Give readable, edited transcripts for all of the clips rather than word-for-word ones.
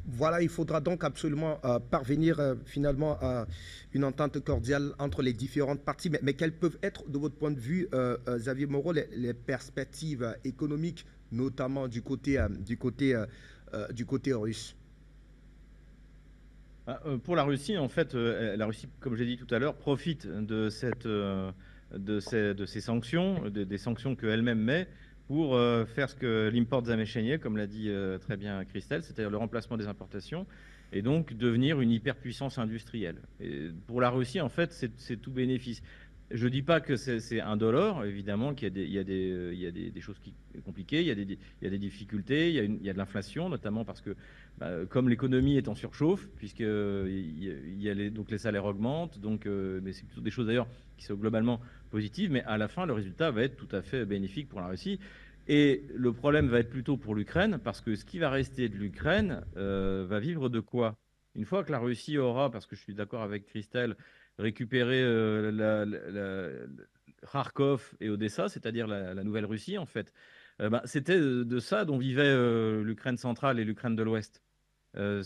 Voilà, il faudra donc absolument parvenir finalement à une entente cordiale entre les différentes parties. Mais quelles peuvent être, de votre point de vue, Xavier Moreau, les perspectives économiques, notamment du côté russe? Pour la Russie, en fait, la Russie, comme j'ai dit tout à l'heure, profite de ces sanctions, des sanctions qu'elle-même met pour faire ce que l'import zamechenye, comme l'a dit très bien Christelle, c'est-à-dire le remplacement des importations, et donc devenir une hyperpuissance industrielle. Et pour la Russie, en fait, c'est tout bénéfice. Je ne dis pas que c'est indolore, évidemment, qu'il y a des choses compliquées, il y a des difficultés, il y a de l'inflation, notamment parce que comme l'économie est en surchauffe, puisque donc les salaires augmentent, donc, mais c'est plutôt des choses d'ailleurs qui sont globalement positives, mais à la fin, le résultat va être tout à fait bénéfique pour la Russie. Et le problème va être plutôt pour l'Ukraine, parce que ce qui va rester de l'Ukraine va vivre de quoi? Une fois que la Russie aura, parce que je suis d'accord avec Christelle, récupéré Kharkov et Odessa, c'est-à-dire la Nouvelle-Russie, en fait, c'était de ça dont vivait l'Ukraine centrale et l'Ukraine de l'Ouest. Vous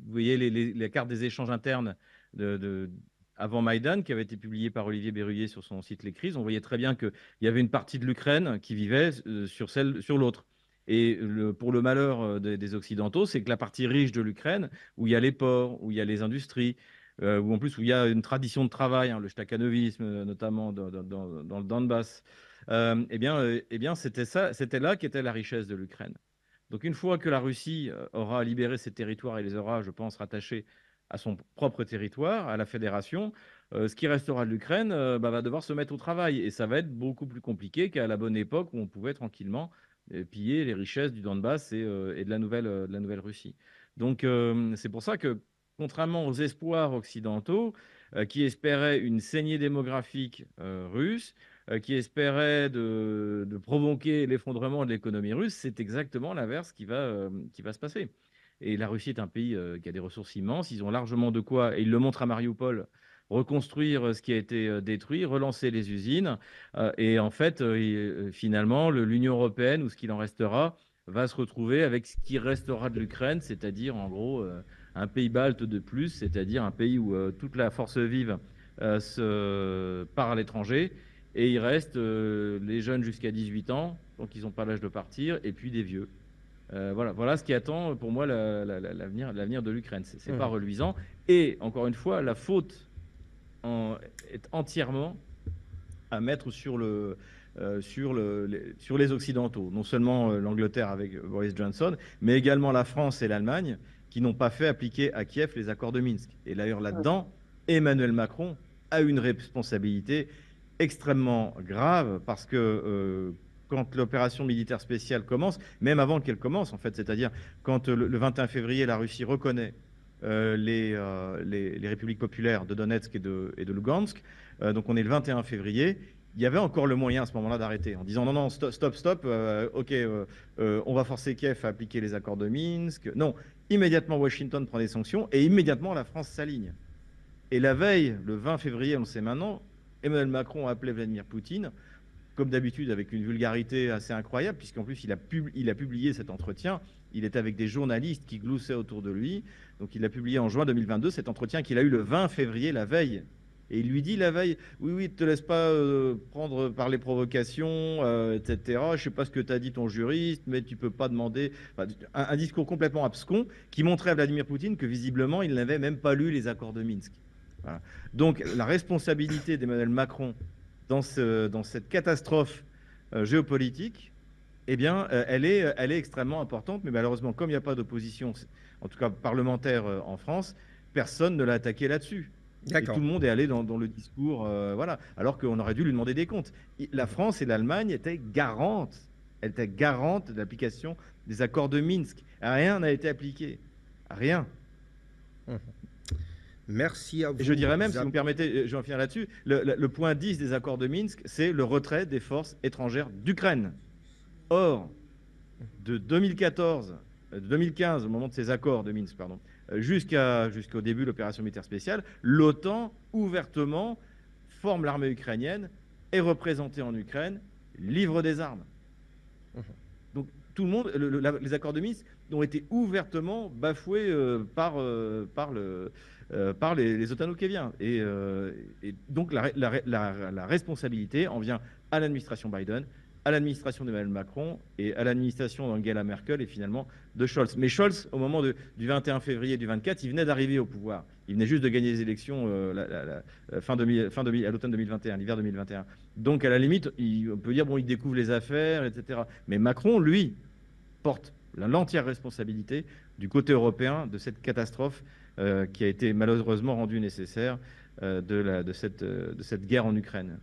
voyez les cartes des échanges internes de, de- avant Maïdan, qui avait été publiée par Olivier Berruyer sur son site Les Crises. On voyait très bien qu'il y avait une partie de l'Ukraine qui vivait sur l'autre. Et pour le malheur des Occidentaux, c'est que la partie riche de l'Ukraine, où il y a les ports, où il y a les industries, où en plus où il y a une tradition de travail, hein, le stakhanovisme notamment dans le Donbass, c'était là qu'était la richesse de l'Ukraine. Donc une fois que la Russie aura libéré ses territoires et les aura, je pense, rattachés à son propre territoire, à la fédération, ce qui restera de l'Ukraine va devoir se mettre au travail. Et ça va être beaucoup plus compliqué qu'à la bonne époque où on pouvait tranquillement piller les richesses du Donbass et de la nouvelle Russie. Donc c'est pour ça que, contrairement aux espoirs occidentaux qui espéraient une saignée démographique russe, qui espérait de provoquer l'effondrement de l'économie russe, c'est exactement l'inverse qui va se passer. Et la Russie est un pays qui a des ressources immenses, ils ont largement de quoi, et ils le montrent à Mariupol, reconstruire ce qui a été détruit, relancer les usines. Et en fait, finalement, l'Union européenne, ou ce qu'il en restera, va se retrouver avec ce qui restera de l'Ukraine, c'est-à-dire en gros un pays balte de plus, c'est-à-dire un pays où toute la force vive se part à l'étranger et il reste les jeunes jusqu'à 18 ans, donc ils n'ont pas l'âge de partir, et puis des vieux. Voilà ce qui attend pour moi l'avenir de l'Ukraine. C'est pas Mhm. reluisant. Et encore une fois, la faute est entièrement à mettre sur les Occidentaux. Non seulement l'Angleterre avec Boris Johnson, mais également la France et l'Allemagne qui n'ont pas fait appliquer à Kiev les accords de Minsk. Et d'ailleurs là-dedans, Emmanuel Macron a une responsabilité extrêmement grave parce que quand l'opération militaire spéciale commence, même avant qu'elle commence en fait, c'est-à-dire quand le 21 février, la Russie reconnaît les républiques populaires de Donetsk et de Lugansk, donc on est le 21 février, il y avait encore le moyen à ce moment-là d'arrêter en disant non, non, stop, stop, stop, ok, on va forcer Kiev à appliquer les accords de Minsk. Non, immédiatement Washington prend des sanctions et immédiatement la France s'aligne. Et la veille, le 20 février, on le sait maintenant, Emmanuel Macron a appelé Vladimir Poutine, comme d'habitude avec une vulgarité assez incroyable, puisqu'en plus il a publié cet entretien, il était avec des journalistes qui gloussaient autour de lui, donc il a publié en juin 2022 cet entretien qu'il a eu le 20 février, la veille. Et il lui dit la veille, oui, oui, ne te laisse pas prendre par les provocations, etc. Je ne sais pas ce que t'as dit ton juriste, mais tu ne peux pas demander. Enfin, un discours complètement abscon qui montrait à Vladimir Poutine que visiblement il n'avait même pas lu les accords de Minsk. Voilà. Donc la responsabilité d'Emmanuel Macron dans cette catastrophe géopolitique, eh bien, elle est extrêmement importante. Mais malheureusement, comme il n'y a pas d'opposition, en tout cas parlementaire en France, personne ne l'a attaqué là-dessus. Et tout D'accord. le monde est allé dans le discours, voilà, alors qu'on aurait dû lui demander des comptes. La Mhm. France et l'Allemagne elles étaient garantes de l'application des accords de Minsk. Rien n'a été appliqué. Rien. Mhm. Merci à Et je vous, dirais même, si vous Xavier. me permettez, je vais en finir là-dessus, le point 10 des accords de Minsk, c'est le retrait des forces étrangères d'Ukraine. Or, de 2014, de 2015, au moment de ces accords de Minsk, pardon, jusqu'au début de l'opération militaire spéciale, l'OTAN, ouvertement, forme l'armée ukrainienne, est représentée en Ukraine, livre des armes. Mhm. Donc, tout le monde, les accords de Minsk ont été ouvertement bafoués par les otano-kéviens. Et donc la responsabilité en vient à l'administration Biden, à l'administration d'Emmanuel Macron et à l'administration d'Angela Merkel et finalement de Scholz. Mais Scholz, au moment du 21 février et du 24, il venait d'arriver au pouvoir. Il venait juste de gagner les élections à l'automne 2021, l'hiver 2021. Donc, à la limite, on peut dire, bon, il découvre les affaires, etc. Mais Macron, lui, porte l'entière responsabilité du côté européen de cette catastrophe qui a été malheureusement rendue nécessaire de cette guerre en Ukraine.